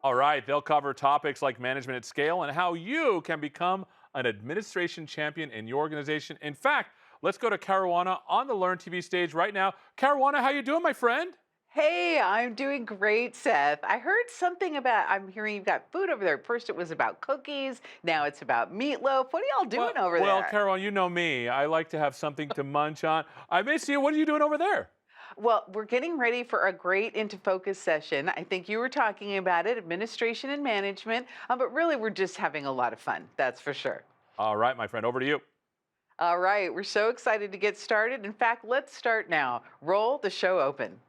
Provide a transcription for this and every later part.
All right, they'll cover topics like management at scale and how you can become an administration champion in your organization. In fact, let's go to Caruana on the Learn TV stage right now. Caruana, how you doing, my friend? Hey, I'm doing great, Seth. I heard something about, I'm hearing you've got food over there. First it was about cookies, now it's about meatloaf. What are y'all Well, doing over well, there? Caruana, you know me. I like to have something to munch on. I may see you. What are you doing over there? Well, we're getting ready for a great Into Focus session. I think you were talking about it, administration and management, but really we're just having a lot of fun, that's for sure. All right, my friend, over to you. All right, we're so excited to get started. In fact, let's start now. Roll the show open.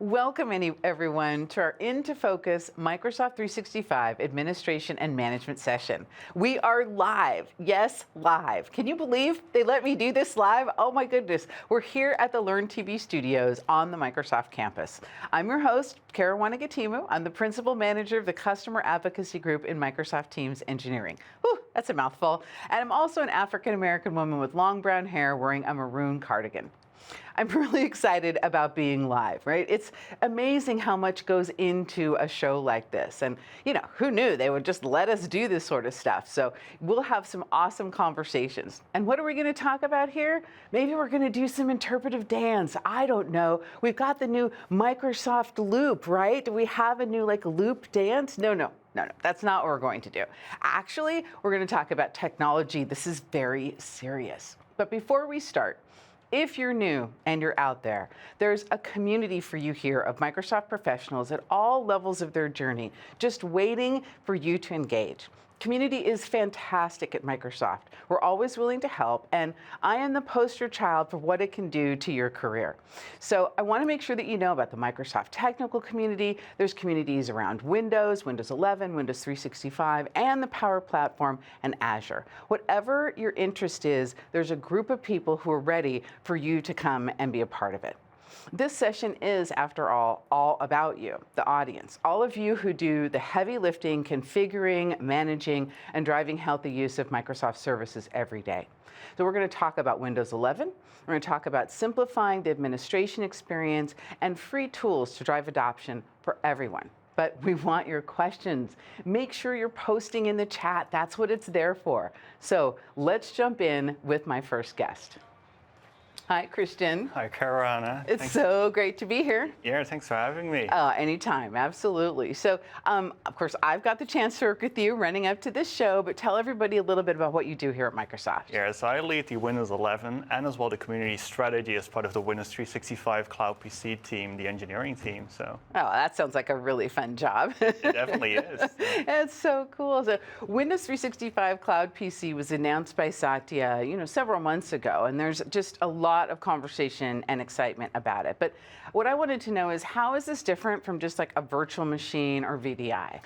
Welcome everyone to our Into Focus Microsoft 365 Administration and Management session. We are live. Yes, live. Can you believe they let me do this live? Oh my goodness. We're here at the Learn TV studios on the Microsoft campus. I'm your host, Caruana Gatimu. I'm the Principal Manager of the Customer Advocacy Group in Microsoft Teams Engineering. Whew, that's a mouthful. And I'm also an African-American woman with long brown hair wearing a maroon cardigan. I'm really excited about being live, right? It's amazing how much goes into a show like this. And, you know, who knew they would just let us do this sort of stuff? So we'll have some awesome conversations. And what are we going to talk about here? Maybe we're going to do some interpretive dance. I don't know. We've got the new Microsoft Loop, right? Do we have a new loop dance? No, that's not what we're going to do. Actually, we're going to talk about technology. This is very serious. But before we start, if you're new and you're out there, there's a community for you here of Microsoft professionals at all levels of their journey, just waiting for you to engage. Community is fantastic at Microsoft. We're always willing to help, and I am the poster child for what it can do to your career. So I want to make sure that you know about the Microsoft technical community. There's communities around Windows, Windows 11, Windows 365, and the Power Platform and Azure. Whatever your interest is, there's a group of people who are ready for you to come and be a part of it. This session is, after all about you, the audience, all of you who do the heavy lifting, configuring, managing, and driving healthy use of Microsoft services every day. So we're going to talk about Windows 11. We're going to talk about simplifying the administration experience and free tools to drive adoption for everyone. But we want your questions. Make sure you're posting in the chat. That's what it's there for. So let's jump in with my first guest. Hi, Christian. Hi, Caruana. It's so great to be here. Yeah, thanks for having me. Anytime, absolutely. So, of course, I've got the chance to work with you running up to this show, but tell everybody a little bit about what you do here at Microsoft. Yeah, so I lead the Windows 11 and as well the community strategy as part of the Windows 365 Cloud PC team, the engineering team. So. Oh, that sounds like a really fun job. It definitely is. It's so cool. So, Windows 365 Cloud PC was announced by Satya, several months ago, and there's just a lot of conversation and excitement about it. But what I wanted to know is, how is this different from just like a virtual machine or VDI?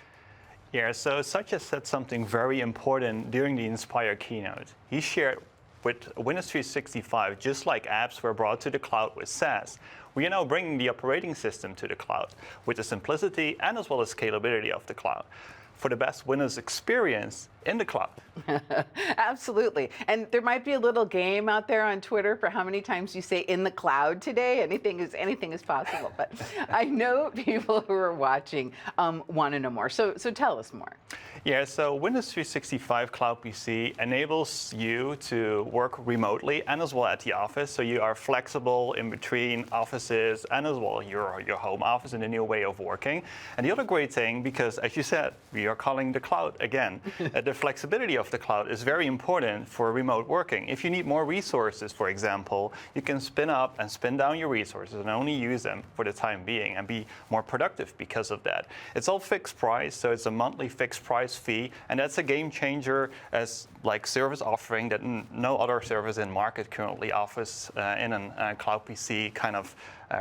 Yeah, so Satya said something very important during the Inspire keynote. He shared with Windows 365, just like apps were brought to the cloud with SaaS, we are now bringing the operating system to the cloud with the simplicity and as well as scalability of the cloud for the best Windows experience in the cloud. Absolutely. And there might be a little game out there on Twitter for how many times you say in the cloud today. Anything is possible. But I know people who are watching want to know more. So tell us more. Yeah, so Windows 365 Cloud PC enables you to work remotely and as well at the office. So you are flexible in between offices and as well your home office in a new way of working. And the other great thing, because as you said, we are calling the cloud again, the flexibility of the cloud is very important for remote working. If you need more resources, for example, you can spin up and spin down your resources and only use them for the time being and be more productive because of that. It's all fixed price, so it's a monthly fixed price fee, and that's a game changer as like service offering that no other service in market currently offers in a cloud PC kind of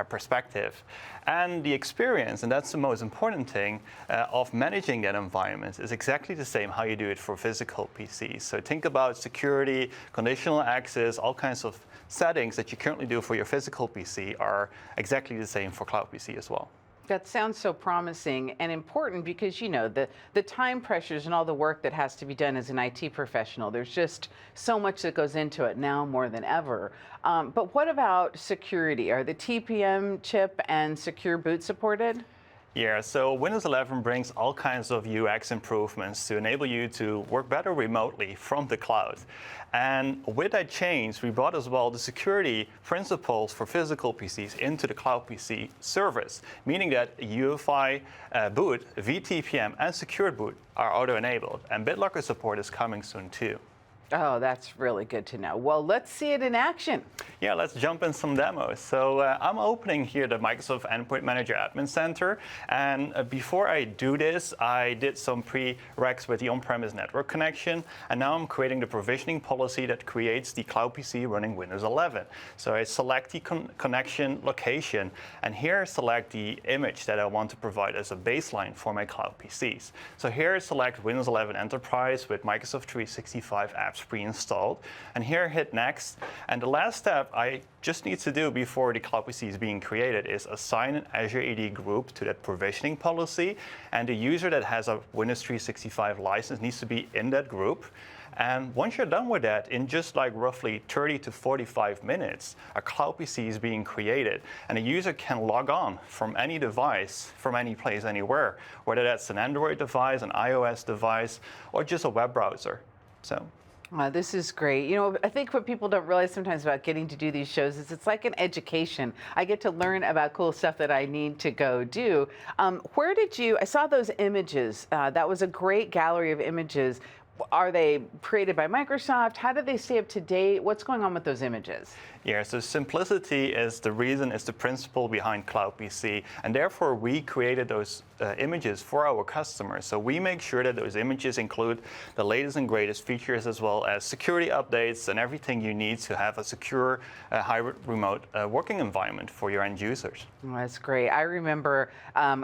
perspective. And the experience, and that's the most important thing, of managing that environment is exactly the same how you do it for physical PCs. So think about security, conditional access, all kinds of settings that you currently do for your physical PC are exactly the same for Cloud PC as well. That sounds so promising and important because, the time pressures and all the work that has to be done as an IT professional. There's just so much that goes into it now more than ever. But what about security? Are the TPM chip and secure boot supported? Yeah, so Windows 11 brings all kinds of UX improvements to enable you to work better remotely from the cloud. And with that change, we brought as well the security principles for physical PCs into the cloud PC service, meaning that UEFI boot, vTPM, and secured boot are auto-enabled. And BitLocker support is coming soon too. Oh, that's really good to know. Well, let's see it in action. Yeah, let's jump in some demos. So I'm opening here the Microsoft Endpoint Manager Admin Center. And before I do this, I did some prereqs with the on-premise network connection. And now I'm creating the provisioning policy that creates the cloud PC running Windows 11. So I select the connection location. And here I select the image that I want to provide as a baseline for my cloud PCs. So here I select Windows 11 Enterprise with Microsoft 365 apps pre-installed, and here hit next. And the last step I just need to do before the cloud PC is being created is assign an Azure AD group to that provisioning policy, and the user that has a Windows 365 license needs to be in that group. And once you're done with that, in just like roughly 30 to 45 minutes, a cloud PC is being created, and a user can log on from any device, from any place, anywhere, whether that's an Android device, an iOS device, or just a web browser. So. This is great. I think what people don't realize sometimes about getting to do these shows is it's like an education. I get to learn about cool stuff that I need to go do. I saw those images. That was a great gallery of images. Are they created by Microsoft? How do they stay up to date? What's going on with those images? Yeah, so simplicity is the principle behind Cloud PC, and therefore we created those images for our customers. So we make sure that those images include the latest and greatest features, as well as security updates and everything you need to have a secure hybrid remote working environment for your end users. Oh, that's great. I remember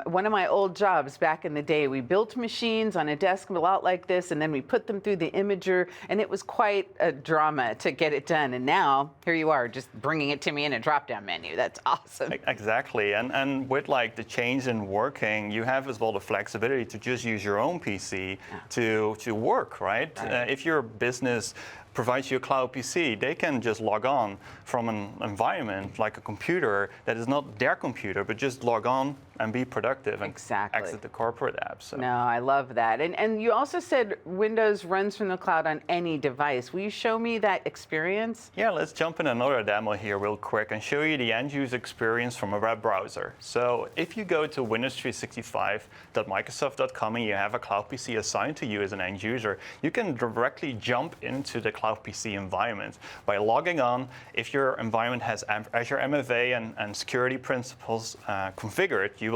one of my old jobs back in the day, we built machines on a desk a lot like this, and then we put them through the imager, and it was quite a drama to get it done. And now, here you are, just bringing it to me in a drop-down menu. That's awesome. Exactly. And with like the change in working, you have as well the flexibility to just use your own PC to work, right? If your business provides you a cloud PC, they can just log on from an environment like a computer that is not their computer, but just log on and be productive and exit the corporate apps. So. No, I love that. And you also said Windows runs from the cloud on any device. Will you show me that experience? Yeah, let's jump in another demo here real quick and show you the end user experience from a web browser. So if you go to windows365.microsoft.com and you have a cloud PC assigned to you as an end user, you can directly jump into the cloud PC environment by logging on. If your environment has Azure MFA and security principles configured, you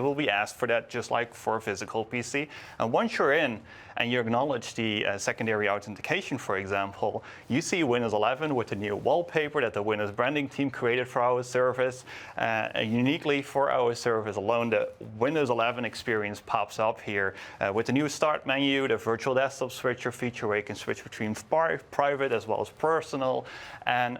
will be asked for that just like for a physical PC. And once you're in and you acknowledge the secondary authentication, for example, you see Windows 11 with the new wallpaper that the Windows branding team created for our service. Uniquely for our service alone, the Windows 11 experience pops up here with the new start menu, the virtual desktop switcher feature where you can switch between private as well as personal and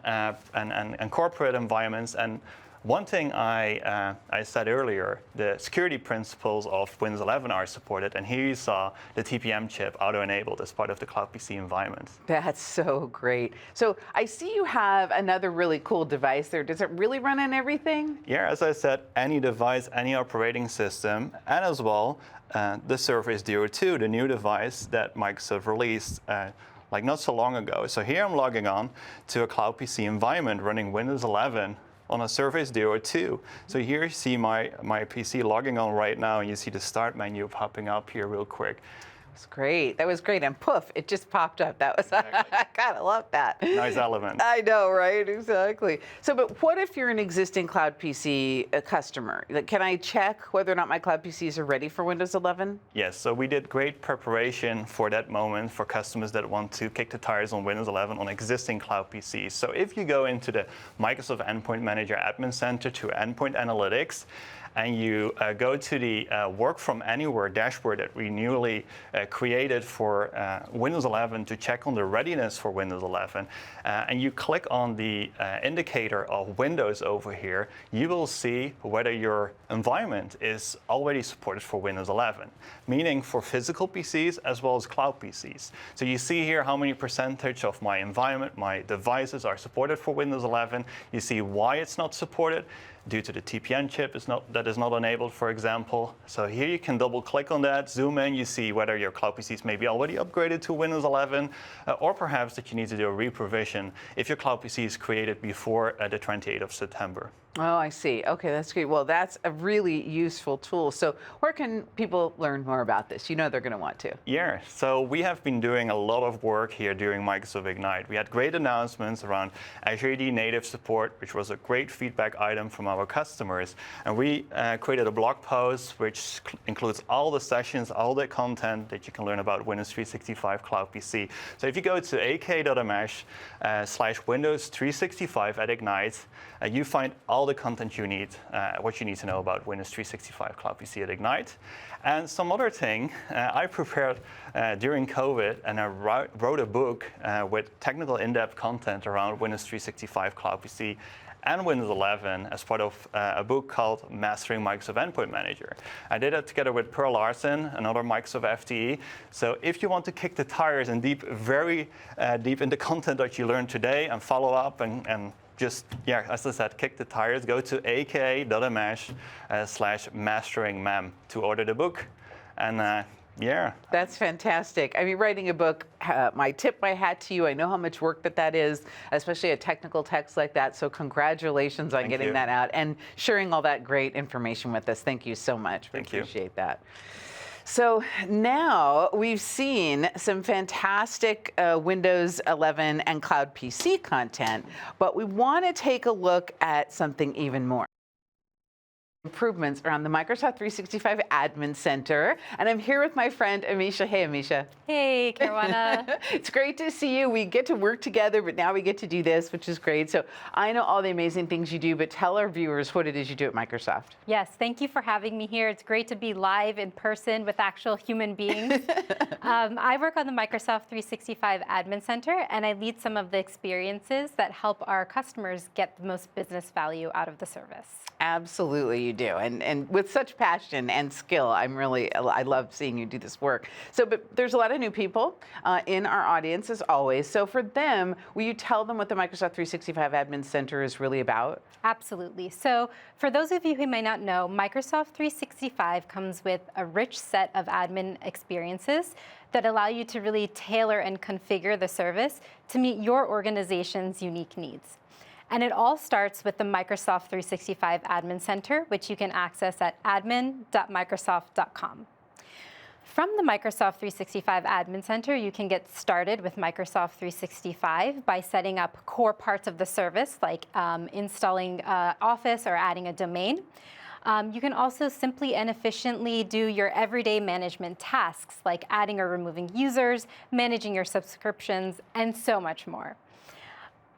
corporate environments. And one thing I said earlier, the security principles of Windows 11 are supported, and here you saw the TPM chip auto-enabled as part of the Cloud PC environment. That's so great. So I see you have another really cool device there. Does it really run on everything? Yeah, as I said, any device, any operating system, and as well the Surface Duo 2, the new device that Microsoft released like not so long ago. So here I'm logging on to a Cloud PC environment running Windows 11 on a Surface Duo 2. So here you see my PC logging on right now, and you see the start menu popping up here real quick. That's great. That was great. And poof, it just popped up. That was, I kind of love that. Nice element. I know, right? Exactly. So, but what if you're an existing Cloud PC customer? Like, can I check whether or not my Cloud PCs are ready for Windows 11? Yes, so we did great preparation for that moment for customers that want to kick the tires on Windows 11 on existing Cloud PCs. So if you go into the Microsoft Endpoint Manager Admin Center to Endpoint Analytics, and you go to the Work from Anywhere dashboard that we newly created for Windows 11 to check on the readiness for Windows 11, and you click on the indicator of Windows over here, you will see whether your environment is already supported for Windows 11, meaning for physical PCs as well as cloud PCs. So you see here how many percentage of my environment, my devices are supported for Windows 11. You see why it's not supported, due to the TPN chip that is not enabled, for example. So here you can double click on that, zoom in, you see whether your cloud PCs may be already upgraded to Windows 11, or perhaps that you need to do a reprovision if your cloud PC is created before the 28th of September. Oh, I see. Okay, that's great. Well, that's a really useful tool. So where can people learn more about this? You know they're going to want to. Yeah, so we have been doing a lot of work here during Microsoft Ignite. We had great announcements around Azure AD native support, which was a great feedback item from our customers. And we created a blog post which includes all the sessions, all the content that you can learn about Windows 365 Cloud PC. So if you go to ak.ms/Windows 365 at Ignite, you find all the content you need, what you need to know about Windows 365 Cloud PC at Ignite. And some other thing I prepared during COVID, and I wrote a book with technical in-depth content around Windows 365 Cloud PC and Windows 11 as part of a book called Mastering Microsoft Endpoint Manager. I did it together with Pearl Larson, another Microsoft FTE. So if you want to kick the tires and very deep in the content that you learned today and follow up and just, yeah, as I said, kick the tires, go to ak.ms/masteringmem to order the book. And yeah. That's fantastic. I mean, writing a book, my tip my hat to you. I know how much work that is, especially a technical text like that. So congratulations on getting that out and sharing all that great information with us. Thank you so much. We appreciate that. So now we've seen some fantastic Windows 11 and Cloud PC content, but we want to take a look at something even more. Improvements around the Microsoft 365 Admin Center. And I'm here with my friend, Amisha. Hey, Amisha. Hey, Caruana. It's great to see you. We get to work together, but now we get to do this, which is great. So I know all the amazing things you do, but tell our viewers what it is you do at Microsoft. Yes, thank you for having me here. It's great to be live in person with actual human beings. I work on the Microsoft 365 Admin Center, and I lead some of the experiences that help our customers get the most business value out of the service. Absolutely, you do, and with such passion and skill. I love seeing you do this work. So, but there's a lot of new people in our audience, as always. So for them, will you tell them what the Microsoft 365 Admin Center is really about? Absolutely. So for those of you who may not know, Microsoft 365 comes with a rich set of admin experiences that allow you to really tailor and configure the service to meet your organization's unique needs. And it all starts with the Microsoft 365 Admin Center, which you can access at admin.microsoft.com. From the Microsoft 365 Admin Center, you can get started with Microsoft 365 by setting up core parts of the service, like installing Office or adding a domain. You can also simply and efficiently do your everyday management tasks, like adding or removing users, managing your subscriptions, and so much more.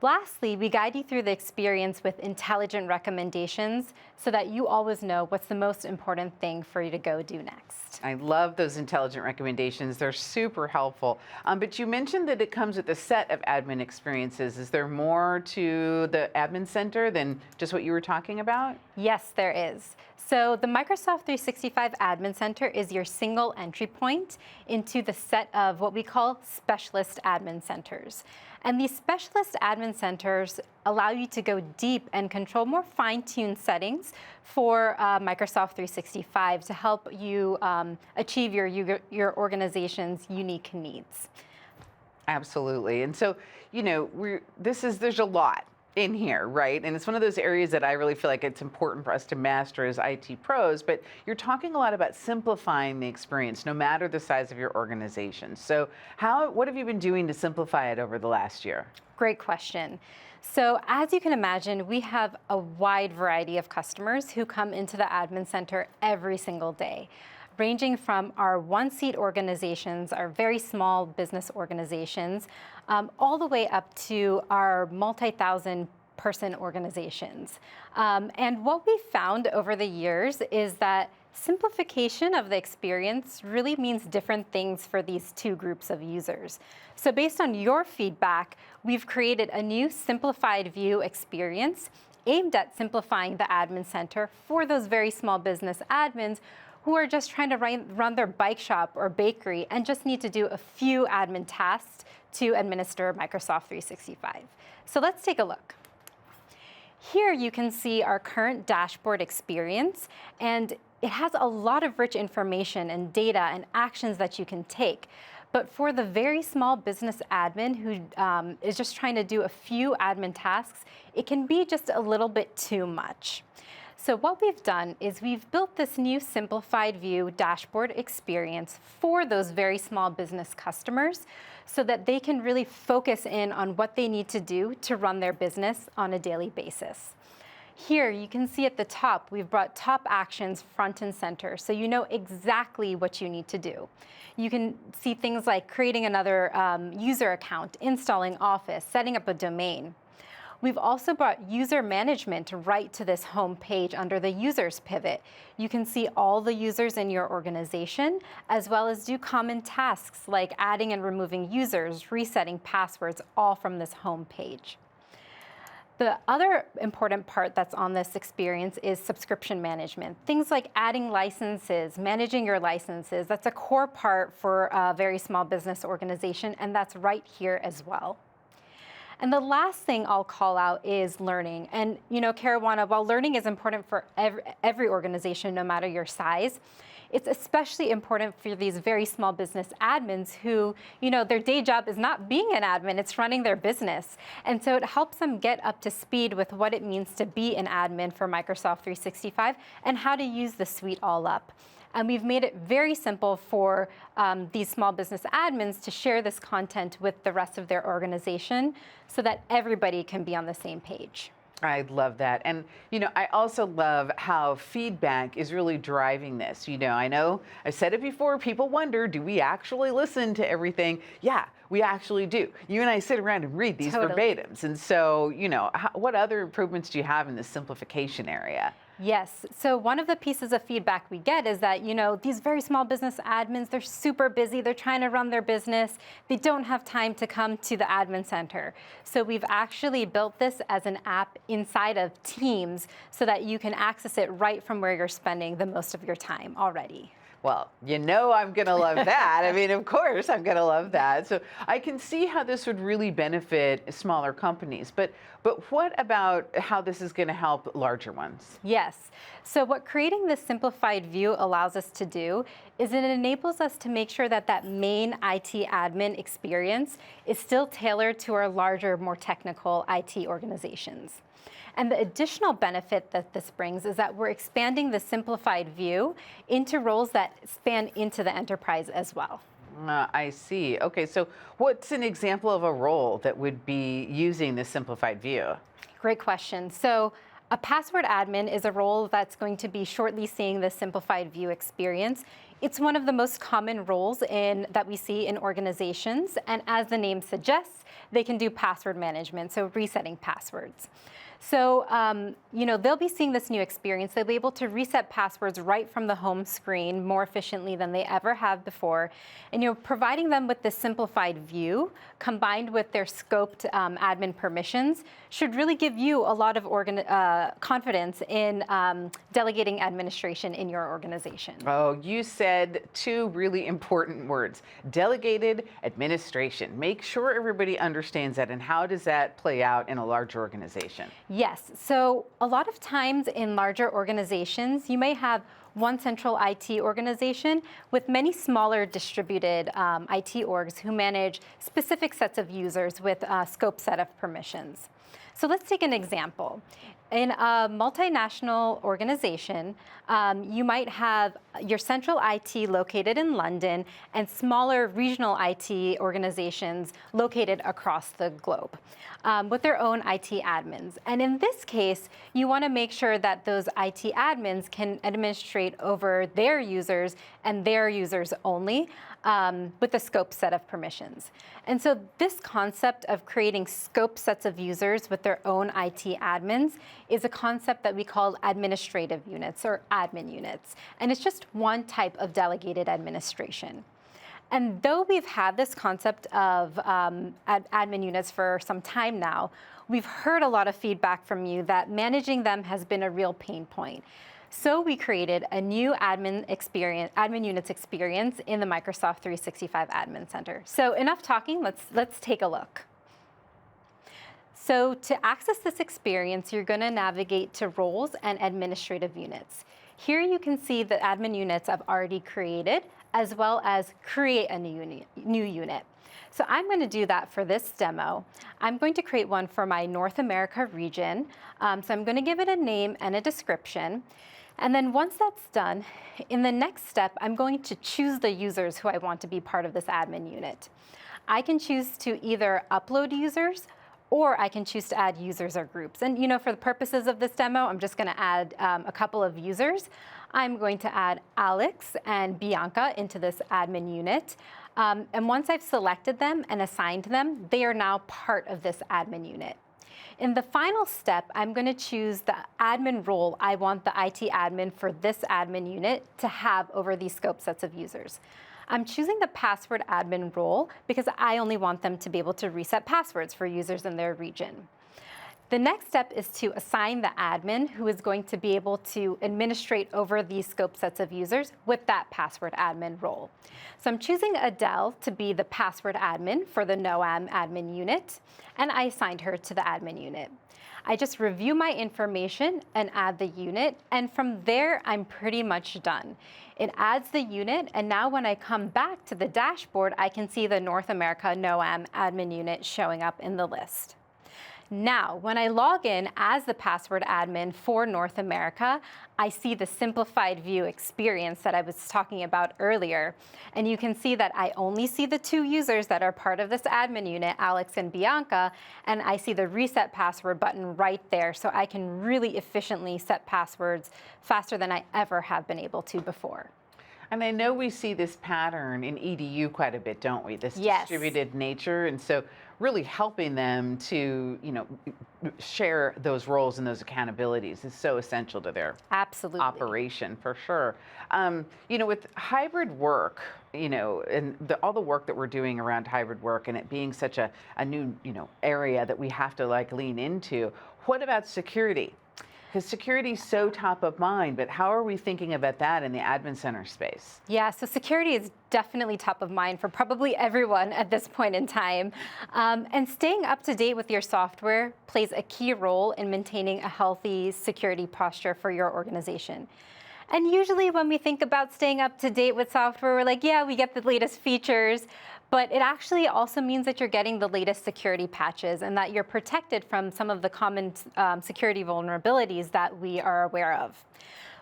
Lastly, we guide you through the experience with intelligent recommendations so that you always know what's the most important thing for you to go do next. I love those intelligent recommendations. They're super helpful. But you mentioned that it comes with a set of admin experiences. Is there more to the Admin Center than just what you were talking about? Yes, there is. So the Microsoft 365 Admin Center is your single entry point into the set of what we call specialist admin centers. And these specialist admin centers allow you to go deep and control more fine-tuned settings for Microsoft 365 to help you achieve your organization's unique needs. Absolutely. And so, you know, there's a lot in here, right? And it's one of those areas that I really feel like it's important for us to master as IT pros, but you're talking a lot about simplifying the experience, no matter the size of your organization. So what have you been doing to simplify it over the last year? Great question. So as you can imagine, we have a wide variety of customers who come into the Admin Center every single day, ranging from our one-seat organizations, our very small business organizations, all the way up to our multi-thousand person organizations. And what we found over the years is that simplification of the experience really means different things for these two groups of users. So based on your feedback, we've created a new simplified view experience aimed at simplifying the admin center for those very small business admins who are just trying to run their bike shop or bakery and just need to do a few admin tasks to administer Microsoft 365. So let's take a look. Here you can see our current dashboard experience, and it has a lot of rich information and data and actions that you can take. But for the very small business admin who is just trying to do a few admin tasks, it can be just a little bit too much. So what we've done is we've built this new simplified view dashboard experience for those very small business customers so that they can really focus in on what they need to do to run their business on a daily basis. Here you can see at the top, we've brought top actions front and center, so you know exactly what you need to do. You can see things like creating another user account, installing Office, setting up a domain. We've also brought user management right to this home page under the users pivot. You can see all the users in your organization, as well as do common tasks like adding and removing users, resetting passwords, all from this home page. The other important part that's on this experience is subscription management. Things like adding licenses, managing your licenses, that's a core part for a very small business organization, and that's right here as well. And the last thing I'll call out is learning. And you know, Caruana, while learning is important for every organization, no matter your size, it's especially important for these very small business admins who, you know, their day job is not being an admin, it's running their business. And so it helps them get up to speed with what it means to be an admin for Microsoft 365 and how to use the suite all up. And we've made it very simple for these small business admins to share this content with the rest of their organization so that everybody can be on the same page. I love that. And, you know, I also love how feedback is really driving this. You know I've said it before, people wonder, do we actually listen to everything? Yeah, we actually do. You and I sit around and read these verbatims. And so, you know, what other improvements do you have in the simplification area? Yes. So one of the pieces of feedback we get is that, you know, these very small business admins, they're super busy. They're trying to run their business. They don't have time to come to the admin center. So we've actually built this as an app inside of Teams so that you can access it right from where you're spending the most of your time already. Well, you know I'm going to love that. I mean, of course, I'm going to love that. So I can see how this would really benefit smaller companies. But what about how this is going to help larger ones? Yes. So what creating this simplified view allows us to do is it enables us to make sure that that main IT admin experience is still tailored to our larger, more technical IT organizations. And the additional benefit that this brings is that we're expanding the simplified view into roles that span into the enterprise as well. I see. Okay, so what's an example of a role that would be using this simplified view? Great question. So a password admin is a role that's going to be shortly seeing the simplified view experience. It's one of the most common roles that we see in organizations, and as the name suggests, they can do password management, so resetting passwords. So, you know, they'll be seeing this new experience. They'll be able to reset passwords right from the home screen more efficiently than they ever have before. And, you know, providing them with this simplified view combined with their scoped admin permissions should really give you a lot of confidence in delegating administration in your organization. Oh, you said two really important words, delegated administration. Make sure everybody understands that, and how does that play out in a larger organization? Yes. So a lot of times in larger organizations, you may have one central IT organization with many smaller distributed IT orgs who manage specific sets of users with a scope set of permissions. So let's take an example. In a multinational organization, you might have your central IT located in London and smaller regional IT organizations located across the globe with their own IT admins. And in this case, you want to make sure that those IT admins can administrate over their users and their users only with a scope set of permissions. And so this concept of creating scope sets of users with their own IT admins is a concept that we call administrative units or admin units. And it's just one type of delegated administration. And though we've had this concept of admin units for some time now, we've heard a lot of feedback from you that managing them has been a real pain point. So we created a new admin units experience in the Microsoft 365 Admin Center. So enough talking, let's take a look. So to access this experience, you're going to navigate to Roles and Administrative Units. Here you can see the admin units I've already created, as well as create a new unit. So I'm going to do that for this demo. I'm going to create one for my North America region. So I'm going to give it a name and a description. And then once that's done, in the next step, I'm going to choose the users who I want to be part of this admin unit. I can choose to either upload users, or I can choose to add users or groups. And for the purposes of this demo, I'm just going to add a couple of users. I'm going to add Alex and Bianca into this admin unit. And once I've selected them and assigned them, they are now part of this admin unit. In the final step, I'm going to choose the admin role I want the IT admin for this admin unit to have over these scope sets of users. I'm choosing the password admin role because I only want them to be able to reset passwords for users in their region. The next step is to assign the admin who is going to be able to administrate over these scope sets of users with that password admin role. So I'm choosing Adele to be the password admin for the NOAM admin unit, and I assigned her to the admin unit. I just review my information and add the unit, and from there, I'm pretty much done. It adds the unit, and now when I come back to the dashboard, I can see the North America NOAM admin unit showing up in the list. Now, when I log in as the password admin for North America, I see the simplified view experience that I was talking about earlier. And you can see that I only see the two users that are part of this admin unit, Alex and Bianca, and I see the reset password button right there, so I can really efficiently set passwords faster than I ever have been able to before. And I know we see this pattern in EDU quite a bit, don't we? This Yes. distributed nature. And so really helping them to, share those roles and those accountabilities is so essential to their Absolutely. operation, for sure. With hybrid work, and all the work that we're doing around hybrid work and it being such a new, area that we have to lean into, what about security? Because security is so top of mind, but how are we thinking about that in the admin center space? Yeah, so security is definitely top of mind for probably everyone at this point in time. And staying up to date with your software plays a key role in maintaining a healthy security posture for your organization. And usually when we think about staying up to date with software, we're like, yeah, we get the latest features, but it actually also means that you're getting the latest security patches and that you're protected from some of the common security vulnerabilities that we are aware of.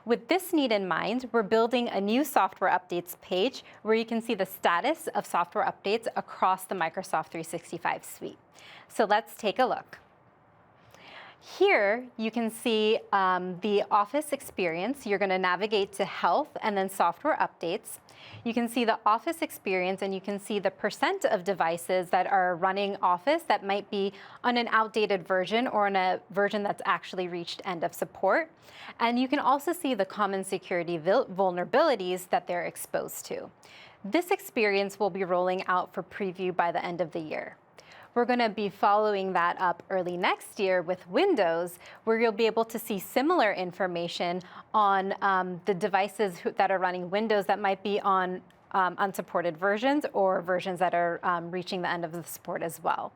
With this need in mind, we're building a new software updates page where you can see the status of software updates across the Microsoft 365 suite. So let's take a look. Here, you can see the Office experience. You're going to navigate to Health and then Software Updates. You can see the Office experience, and you can see the % of devices that are running Office that might be on an outdated version or on a version that's actually reached end of support. And you can also see the common security vulnerabilities that they're exposed to. This experience will be rolling out for preview by the end of the year. We're going to be following that up early next year with Windows, where you'll be able to see similar information on the devices that are running Windows that might be on unsupported versions or versions that are reaching the end of the support as well.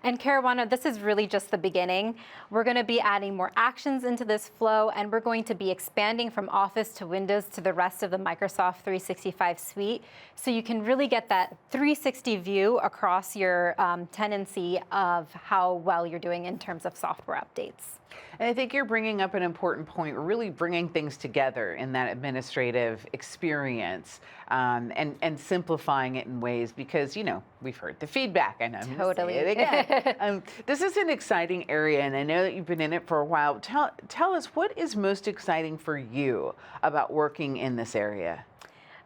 And Caruana, this is really just the beginning. We're going to be adding more actions into this flow, and we're going to be expanding from Office to Windows to the rest of the Microsoft 365 suite, so you can really get that 360 view across your tenancy of how well you're doing in terms of software updates. And I think you're bringing up an important point, really bringing things together in that administrative experience, and simplifying it in ways because, we've heard the feedback. I know I'm gonna Totally. say it again. This is an exciting area, and I know that you've been in it for a while. Tell us, what is most exciting for you about working in this area?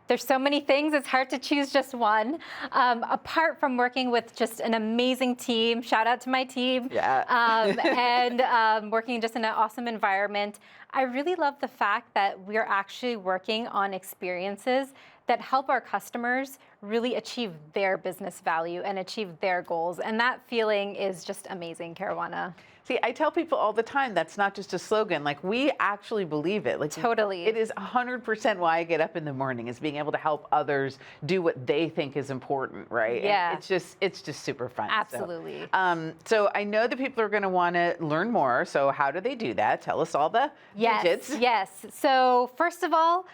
There's so many things, it's hard to choose just one. Apart from working with just an amazing team, shout out to my team, and working just in an awesome environment, I really love the fact that we're actually working on experiences that help our customers really achieve their business value and achieve their goals. And that feeling is just amazing, Caruana. See, I tell people all the time, that's not just a slogan. Like, we actually believe it. Like, totally. It is 100% why I get up in the morning, is being able to help others do what they think is important, right? Yeah. And it's just super fun. Absolutely. So I know that people are going to want to learn more. So how do they do that? Tell us all the digits. Yes. So first of all,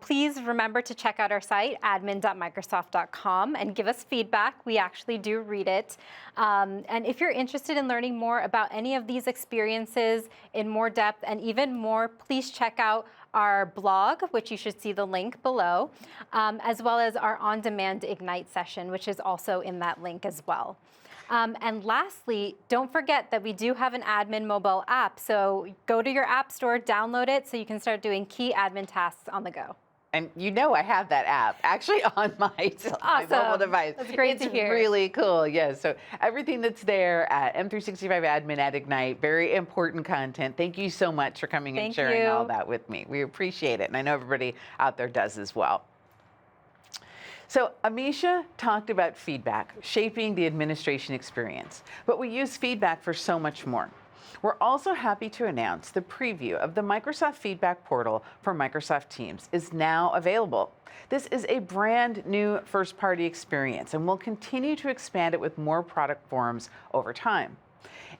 please remember to check out our site, admin.microsoft.com, and give us feedback. We actually do read it. And if you're interested in learning more about any of these experiences in more depth and even more, please check out our blog, which you should see the link below, as well as our on-demand Ignite session, which is also in that link as well. And lastly, don't forget that we do have an admin mobile app. So go to your app store, download it, so you can start doing key admin tasks on the go. And I have that app actually on my mobile device. That's great to hear. It's really cool, yes. So everything that's there at M365 Admin at Ignite, very important content. Thank you so much for coming and sharing all that with me. We appreciate it, and I know everybody out there does as well. So Amisha talked about feedback, shaping the administration experience, but we use feedback for so much more. We're also happy to announce the preview of the Microsoft Feedback Portal for Microsoft Teams is now available. This is a brand new first-party experience, and we'll continue to expand it with more product forms over time.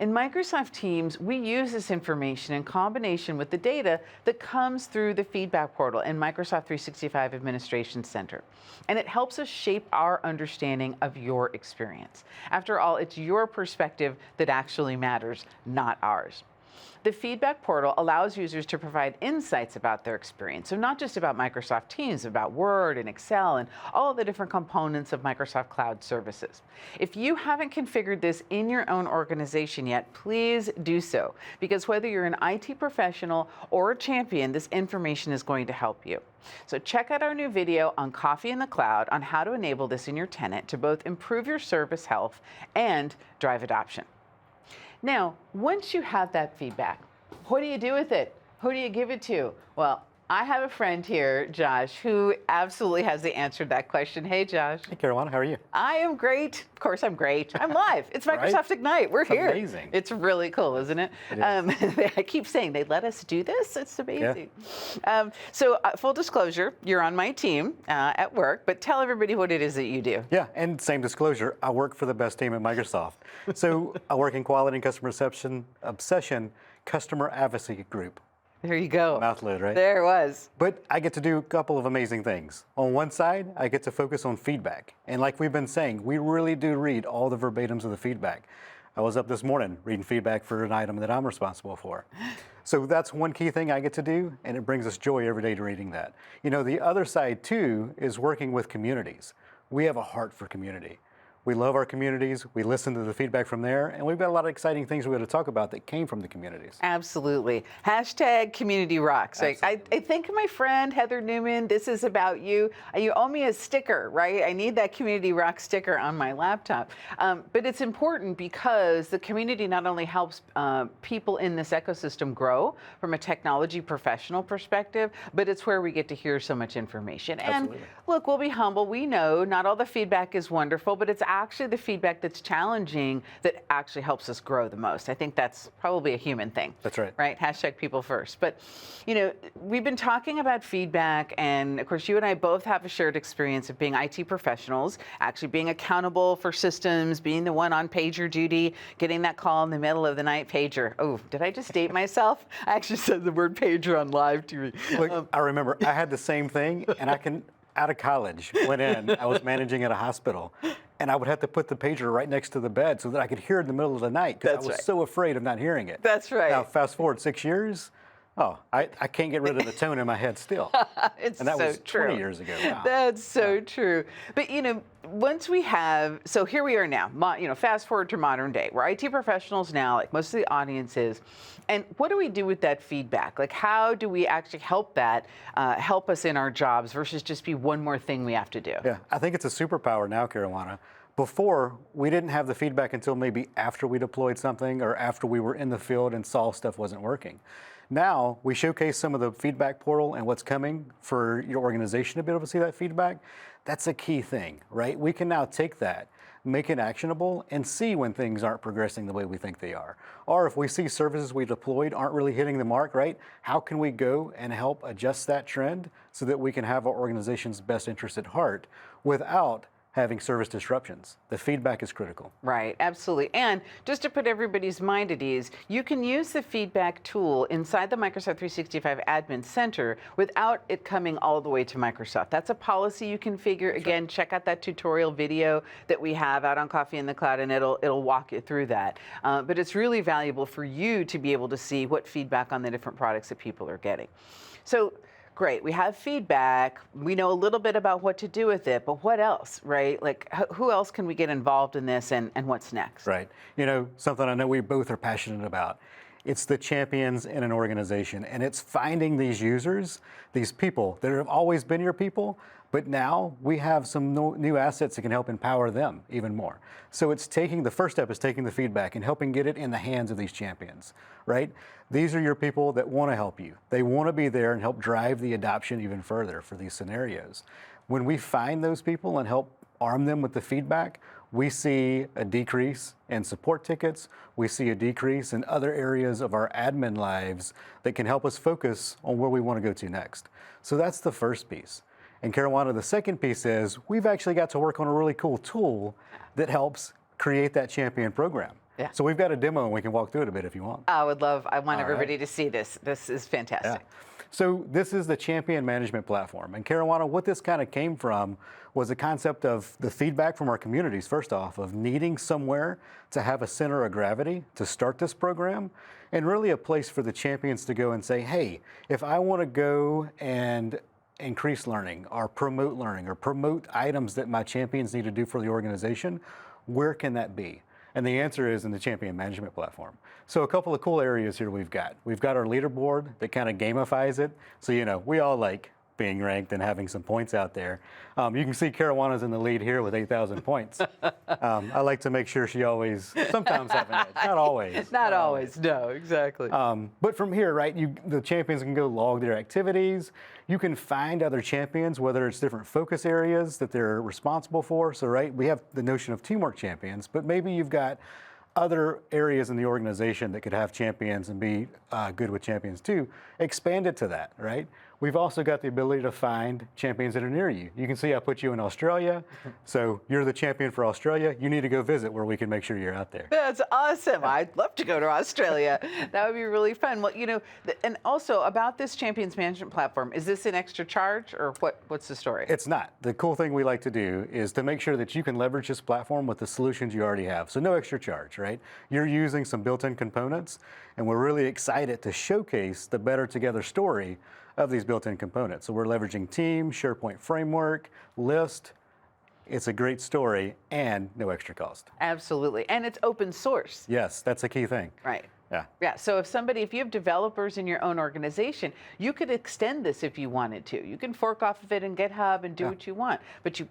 In Microsoft Teams, we use this information in combination with the data that comes through the feedback portal in Microsoft 365 Administration Center. And it helps us shape our understanding of your experience. After all, it's your perspective that actually matters, not ours. The feedback portal allows users to provide insights about their experience, so not just about Microsoft Teams, about Word and Excel and all of the different components of Microsoft Cloud services. If you haven't configured this in your own organization yet, please do so, because whether you're an IT professional or a champion, this information is going to help you. So check out our new video on Coffee in the Cloud on how to enable this in your tenant to both improve your service health and drive adoption. Now, once you have that feedback, what do you do with it? Who do you give it to? Well, I have a friend here, Josh, who absolutely has the answer to that question. Hey, Josh. Hey, Caruana, how are you? I am great. Of course, I'm great. I'm live. It's Microsoft Right? Ignite. We're here. Amazing. It's really cool, isn't it? It is. I keep saying they let us do this. It's amazing. Yeah. So full disclosure, you're on my team at work, but tell everybody what it is that you do. Yeah, and same disclosure, I work for the best team at Microsoft. So I work in quality and customer obsession, customer advocacy group. There you go. Mouthload, right? There it was. But I get to do a couple of amazing things. On one side, I get to focus on feedback. And like we've been saying, we really do read all the verbatims of the feedback. I was up this morning reading feedback for an item that I'm responsible for. So that's one key thing I get to do, and it brings us joy every day to reading that. The other side too is working with communities. We have a heart for community. We love our communities, we listen to the feedback from there, and we've got a lot of exciting things we're going to talk about that came from the communities. Absolutely. Hashtag community rocks. I think my friend Heather Newman, this is about you. You owe me a sticker, right? I need that community rock sticker on my laptop. But it's important because the community not only helps people in this ecosystem grow from a technology professional perspective, but it's where we get to hear so much information. Absolutely. And look, we'll be humble. We know not all the feedback is wonderful, but it's actually the feedback that's challenging that actually helps us grow the most. I think that's probably a human thing. That's right. Right? Hashtag people first. But, we've been talking about feedback, and of course, you and I both have a shared experience of being IT professionals, actually being accountable for systems, being the one on pager duty, getting that call in the middle of the night, pager. Oh, did I just date myself? I actually said the word pager on live TV. Look, I remember I had the same thing, and out of college, went in, I was managing at a hospital, and I would have to put the pager right next to the bed so that I could hear it in the middle of the night because I That's was right. so afraid of not hearing it. That's right. Now, fast forward 6 years, I can't get rid of the tone in my head still. It's And that so was true. 20 years ago. Wow. That's so true. But once we have, so here we are now, fast forward to modern day. We're IT professionals now, like most of the audience is. And what do we do with that feedback? Like, how do we actually help us in our jobs versus just be one more thing we have to do? Yeah, I think it's a superpower now, Caruana. Before, we didn't have the feedback until maybe after we deployed something or after we were in the field and saw stuff wasn't working. Now, we showcase some of the feedback portal and what's coming for your organization to be able to see that feedback. That's a key thing, right? We can now take that, make it actionable, and see when things aren't progressing the way we think they are. Or if we see services we deployed aren't really hitting the mark, right? How can we go and help adjust that trend so that we can have our organization's best interest at heart without having service disruptions? The feedback is critical. Right, absolutely. And just to put everybody's mind at ease, you can use the feedback tool inside the Microsoft 365 Admin Center without it coming all the way to Microsoft. That's a policy you configure. Again, check out that tutorial video that we have out on Coffee in the Cloud, and it'll walk you through that. But it's really valuable for you to be able to see what feedback on the different products that people are getting. So, great, we have feedback, we know a little bit about what to do with it, but what else, right? Like, who else can we get involved in this, and what's next? Right. Something I know we both are passionate about. It's the champions in an organization, and it's finding these users, these people that have always been your people, but now we have some new assets that can help empower them even more. So the first step is taking the feedback and helping get it in the hands of these champions, right? These are your people that want to help you. They want to be there and help drive the adoption even further for these scenarios. When we find those people and help arm them with the feedback, we see a decrease in support tickets. We see a decrease in other areas of our admin lives that can help us focus on where we want to go to next. So that's the first piece. And Caruana, the second piece is we've actually got to work on a really cool tool that helps create that champion program. Yeah. So we've got a demo and we can walk through it a bit if you want. I want everybody right. to see this. This is fantastic. Yeah. So this is the champion management platform. And Caruana, what this kind of came from was the concept of the feedback from our communities, first off, of needing somewhere to have a center of gravity to start this program, and really a place for the champions to go and say, hey, if I want to go and increase learning or promote items that my champions need to do for the organization, where can that be? And the answer is in the champion management platform. So a couple of cool areas here we've got. We've got our leaderboard that kind of gamifies it. So, we all like being ranked and having some points out there. You can see Caruana's in the lead here with 8,000 points. I like to make sure she always, sometimes have an edge, not always. Not always, no, exactly. But from here, right, the champions can go log their activities. You can find other champions, whether it's different focus areas that they're responsible for. So, right, we have the notion of teamwork champions, but maybe you've got other areas in the organization that could have champions and be good with champions too. Expand it to that, right? We've also got the ability to find champions that are near you. You can see I put you in Australia, so you're the champion for Australia. You need to go visit where we can make sure you're out there. That's awesome. I'd love to go to Australia. That would be really fun. Well, and also about this Champions Management Platform, is this an extra charge or what's the story? It's not. The cool thing we like to do is to make sure that you can leverage this platform with the solutions you already have. So no extra charge, right? You're using some built-in components, and we're really excited to showcase the Better Together story of these built-in components. So we're leveraging Team, SharePoint Framework, List. It's a great story and no extra cost. Absolutely. And it's open source. Yes, that's a key thing. Right. Yeah. Yeah. So if you have developers in your own organization, you could extend this if you wanted to. You can fork off of it in GitHub and do what you want. But you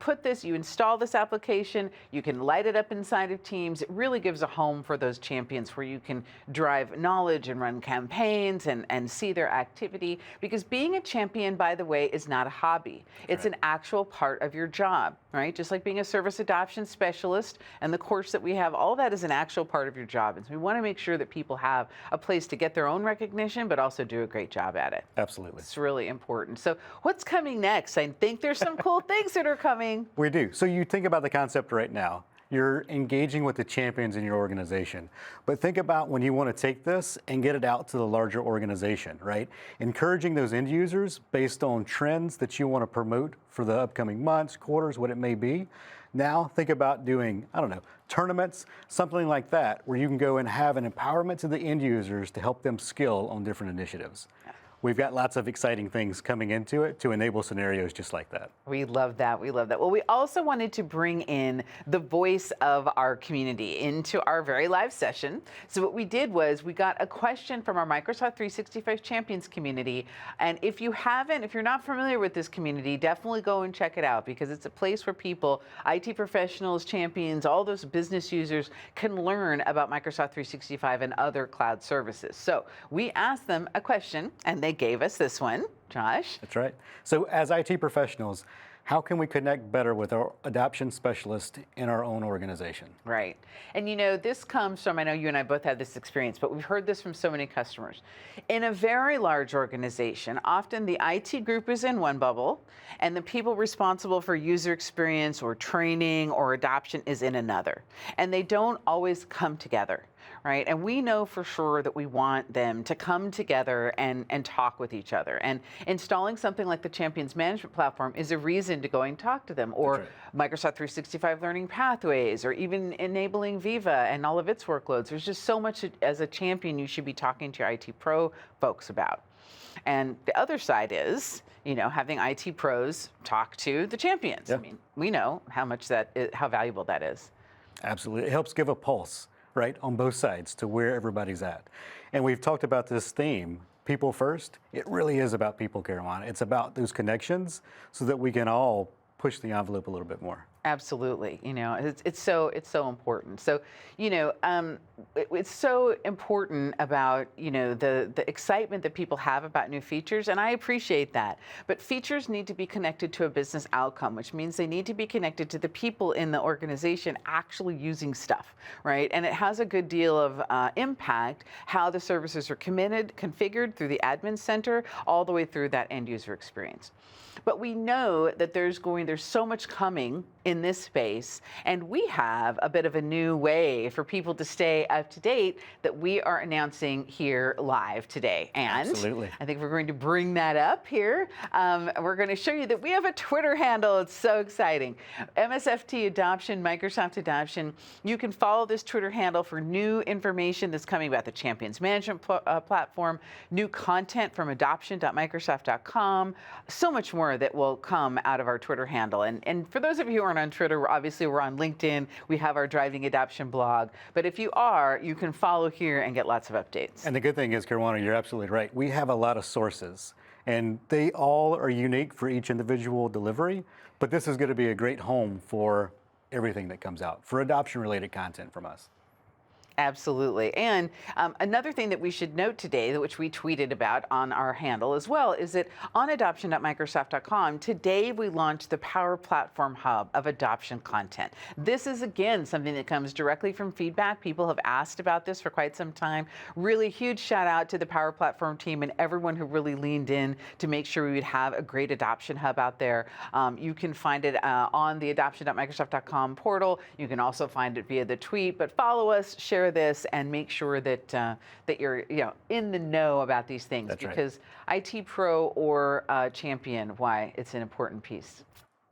install this application, you can light it up inside of Teams. It really gives a home for those champions where you can drive knowledge and run campaigns and see their activity. Because being a champion, by the way, is not a hobby. It's an actual part of your job, right? Just like being a service adoption specialist and the course that we have, all that is an actual part of your job. And so we want to make sure that people have a place to get their own recognition, but also do a great job at it. Absolutely. It's really important. So what's coming next? I think there's some cool things that are coming. We do. So you think about the concept right now. You're engaging with the champions in your organization. But think about when you want to take this and get it out to the larger organization, right? Encouraging those end users based on trends that you want to promote for the upcoming months, quarters, what it may be. Now think about doing, I don't know, tournaments, something like that, where you can go and have an empowerment to the end users to help them skill on different initiatives. We've got lots of exciting things coming into it to enable scenarios just like that. We love that. We love that. Well, we also wanted to bring in the voice of our community into our very live session. So what we did was we got a question from our Microsoft 365 Champions community. And if you're not familiar with this community, definitely go and check it out, because it's a place where people, IT professionals, champions, all those business users can learn about Microsoft 365 and other cloud services. So we asked them a question, and they gave us this one. Josh? That's right. So as IT professionals, how can we connect better with our adoption specialist in our own organization? Right. And this comes from, I know you and I both have this experience, but we've heard this from so many customers. In a very large organization, often the IT group is in one bubble, and the people responsible for user experience or training or adoption is in another. And they don't always come together. Right? And we know for sure that we want them to come together and talk with each other. And installing something like the Champions Management Platform is a reason to go and talk to them, or Microsoft 365 Learning Pathways, or even enabling Viva and all of its workloads. There's just so much as a champion you should be talking to your IT pro folks about. And the other side is, having IT pros talk to the champions. Yeah. I mean, we know how valuable that is. Absolutely. It helps give a pulse, right, on both sides to where everybody's at. And we've talked about this theme, people first. It really is about people, Caruana. It's about those connections so that we can all push the envelope a little bit more. Absolutely. It's so important. So, it's so important about, the excitement that people have about new features, and I appreciate that. But features need to be connected to a business outcome, which means they need to be connected to the people in the organization actually using stuff, right? And it has a good deal of impact how the services are configured through the admin center all the way through that end user experience. But we know that there's so much coming in this space, and we have a bit of a new way for people to stay up to date that we are announcing here live today. And absolutely. I think we're going to bring that up here. We're going to show you that we have a Twitter handle. It's so exciting. MSFT Adoption, Microsoft Adoption. You can follow this Twitter handle for new information that's coming about the Champions Management Platform, new content from adoption.microsoft.com, so much more that will come out of our Twitter handle. And for those of you who aren't on Twitter, we're on LinkedIn. We have our Driving Adoption blog. But if you are, you can follow here and get lots of updates. And the good thing is, Caruana, you're absolutely right. We have a lot of sources, and they all are unique for each individual delivery. But this is going to be a great home for everything that comes out, for adoption-related content from us. Absolutely. And another thing that we should note today, which we tweeted about on our handle as well, is that on adoption.microsoft.com, today we launched the Power Platform Hub of adoption content. This is, again, something that comes directly from feedback. People have asked about this for quite some time. Really huge shout out to the Power Platform team and everyone who really leaned in to make sure we would have a great adoption hub out there. You can find it on the adoption.microsoft.com portal. You can also find it via the tweet, but follow us, share this, and make sure that that you're in the know about these things. That's because right. IT Pro or Champion, why it's an important piece.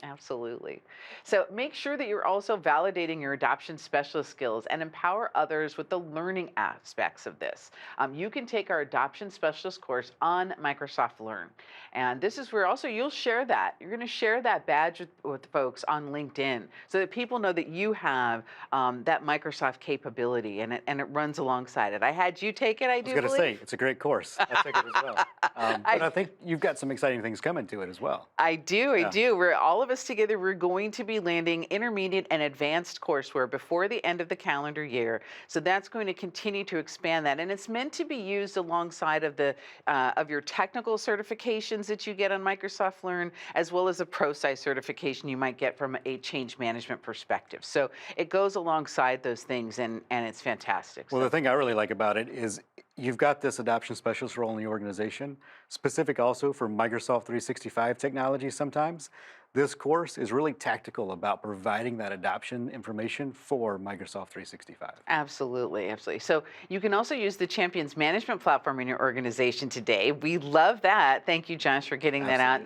Absolutely. So make sure that you're also validating your adoption specialist skills and empower others with the learning aspects of this. You can take our adoption specialist course on Microsoft Learn. And this is where also you'll share that. You're going to share that badge with folks on LinkedIn so that people know that you have that Microsoft capability and it runs alongside it. I had you take it, I do believe. I was going to say, it's a great course. I took it as well. But I think you've got some exciting things coming to it as well. I do. We're all of us together, we're going to be landing intermediate and advanced courseware before the end of the calendar year. So that's going to continue to expand that. And it's meant to be used alongside of the of your technical certifications that you get on Microsoft Learn, as well as a ProSci certification you might get from a change management perspective. So it goes alongside those things, and it's fantastic. Well, the thing I really like about it is you've got this adoption specialist role in the organization, specific also for Microsoft 365 technology sometimes. This course is really tactical about providing that adoption information for Microsoft 365. Absolutely, absolutely. So you can also use the Champions Management Platform in your organization today. We love that. Thank you, Josh, for getting that out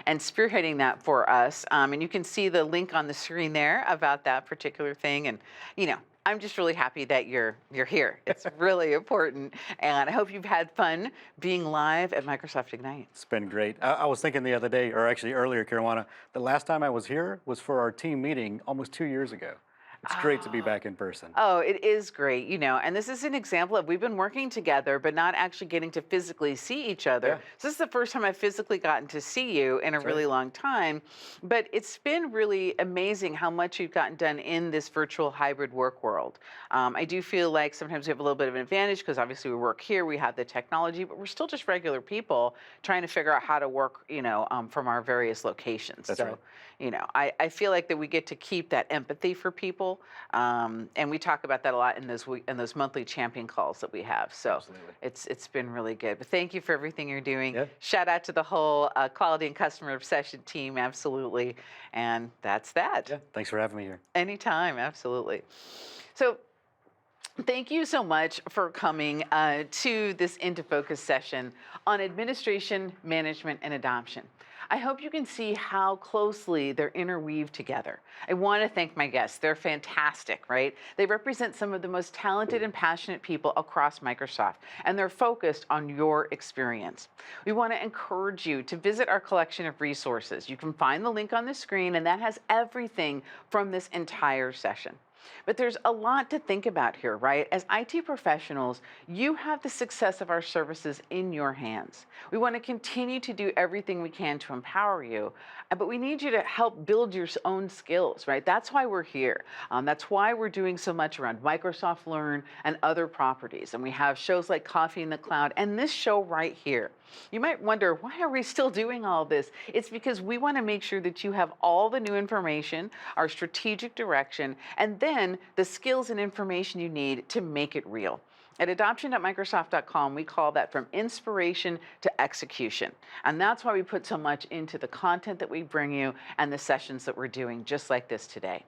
and spearheading that for us. And you can see the link on the screen there about that particular thing. And, you know, I'm just really happy that you're here. It's really important. And I hope you've had fun being live at Microsoft Ignite. It's been great. I was thinking the other day, or actually earlier, Caruana, the last time I was here was for our team meeting almost 2 years ago. It's great to be back in person. Oh, it is great, you know, and this is an example of we've been working together, but not actually getting to physically see each other. Yeah. So this is the first time I've physically gotten to see you in a really long time, but it's been really amazing how much you've gotten done in this virtual hybrid work world. I do feel like sometimes we have a little bit of an advantage because obviously we work here, we have the technology, but we're still just regular people trying to figure out how to work, you know, from our various locations. That's so, right. you know, I feel like that we get to keep that empathy for people. And we talk about that a lot in those monthly champion calls that we have. So Absolutely. it's been really good. But thank you for everything you're doing. Yeah. Shout out to the whole quality and customer obsession team. Absolutely. And that's that. Yeah. Thanks for having me here. Anytime. Absolutely. So thank you so much for coming to this Into Focus session on administration, management, and adoption. I hope you can see how closely they're interweaved together. I want to thank my guests. They're fantastic, right? They represent some of the most talented and passionate people across Microsoft, and they're focused on your experience. We want to encourage you to visit our collection of resources. You can find the link on the screen, and that has everything from this entire session. But there's a lot to think about here, right? As IT professionals, you have the success of our services in your hands. We want to continue to do everything we can to empower you, but we need you to help build your own skills, right? That's why we're here. That's why we're doing so much around Microsoft Learn and other properties. And we have shows like Coffee in the Cloud and this show right here. You might wonder, why are we still doing all this? It's because we want to make sure that you have all the new information, our strategic direction, and then the skills and information you need to make it real. At adoption.microsoft.com, we call that from inspiration to execution. And that's why we put so much into the content that we bring you and the sessions that we're doing, just like this today.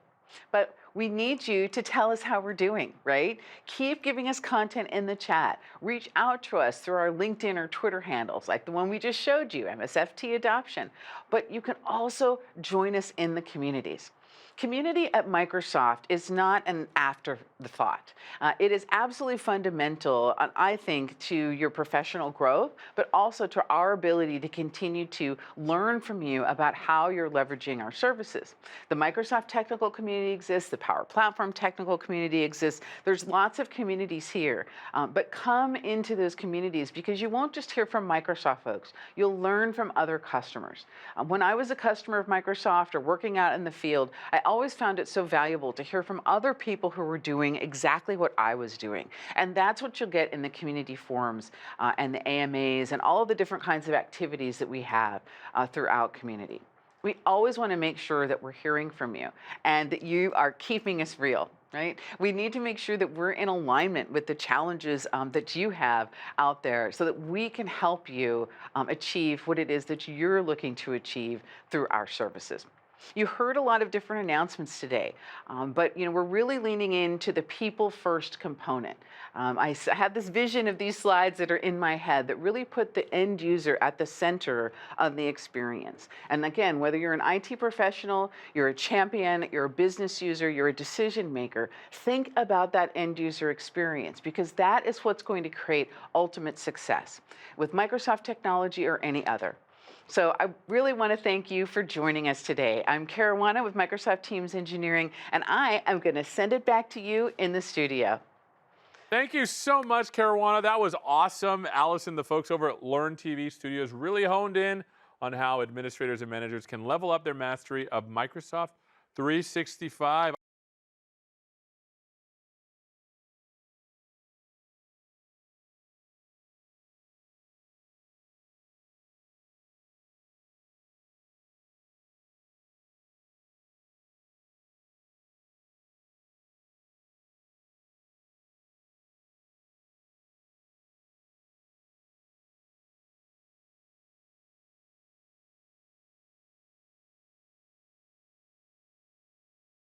But we need you to tell us how we're doing, right? Keep giving us content in the chat. Reach out to us through our LinkedIn or Twitter handles, like the one we just showed you, MSFT Adoption. But you can also join us in the communities. Community at Microsoft is not an afterthought. It is absolutely fundamental, I think, to your professional growth, but also to our ability to continue to learn from you about how you're leveraging our services. The Microsoft technical community exists, the Power Platform technical community exists. There's lots of communities here, but come into those communities because you won't just hear from Microsoft folks. You'll learn from other customers. When I was a customer of Microsoft or working out in the field, I always found it so valuable to hear from other people who were doing exactly what I was doing. And that's what you'll get in the community forums and the AMAs and all of the different kinds of activities that we have throughout community. We always want to make sure that we're hearing from you and that you are keeping us real. Right? We need to make sure that we're in alignment with the challenges that you have out there so that we can help you achieve what it is that you're looking to achieve through our services. You heard a lot of different announcements today, but you know, we're really leaning into the people first component. I have this vision of these slides that are in my head that really put the end user at the center of the experience. And again, whether you're an IT professional, you're a champion, you're a business user, you're a decision maker, think about that end user experience because that is what's going to create ultimate success with Microsoft technology or any other. So I really want to thank you for joining us today. I'm Caruana with Microsoft Teams Engineering, and I am going to send it back to you in the studio. Thank you so much, Caruana. That was awesome. Allison, the folks over at Learn TV Studios really honed in on how administrators and managers can level up their mastery of Microsoft 365.